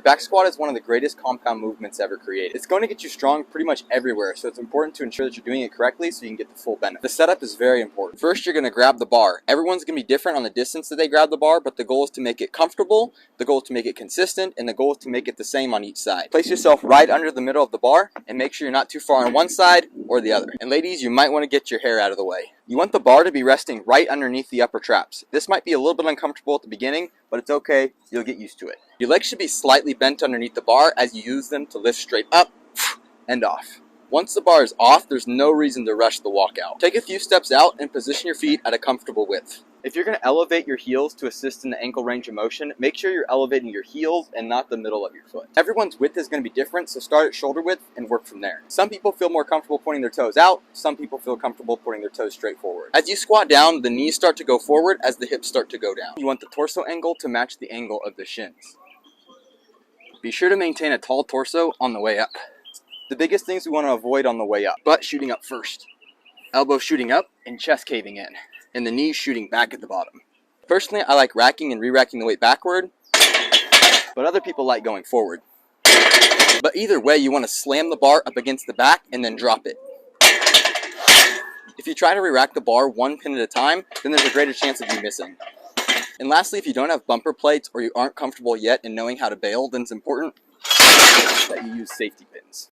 Back squat is one of the greatest compound movements ever created. It's going to get you strong pretty much everywhere, so it's important to ensure that you're doing it correctly so you can get the full benefit. The setup is very important. First, you're going to grab the bar. Everyone's going to be different on the distance that they grab the bar, but the goal is to make it comfortable, the goal is to make it consistent, and the goal is to make it the same on each side. Place yourself right under the middle of the bar and make sure you're not too far on one side or the other. And ladies, you might want to get your hair out of the way. You want the bar to be resting right underneath the upper traps. This might be a little bit uncomfortable at the beginning, but it's okay, you'll get used to it. Your legs should be slightly bent underneath the bar as you use them to lift straight up and off. Once the bar is off, there's no reason to rush the walkout. Take a few steps out and position your feet at a comfortable width. If you're going to elevate your heels to assist in the ankle range of motion, make sure you're elevating your heels and not the middle of your foot. Everyone's width is going to be different, so start at shoulder width and work from there. Some people feel more comfortable pointing their toes out, some people feel comfortable pointing their toes straight forward. As you squat down, the knees start to go forward as the hips start to go down. You want the torso angle to match the angle of the shins. Be sure to maintain a tall torso on the way up. The biggest things we want to avoid on the way up: butt shooting up first, elbow shooting up, and chest caving in, and the knees shooting back at the bottom. Personally, I like racking and re-racking the weight backward, but other people like going forward. But either way, you want to slam the bar up against the back and then drop it. If you try to re-rack the bar one pin at a time, then there's a greater chance of you missing. And lastly, if you don't have bumper plates or you aren't comfortable yet in knowing how to bail, then it's important that you use safety pins.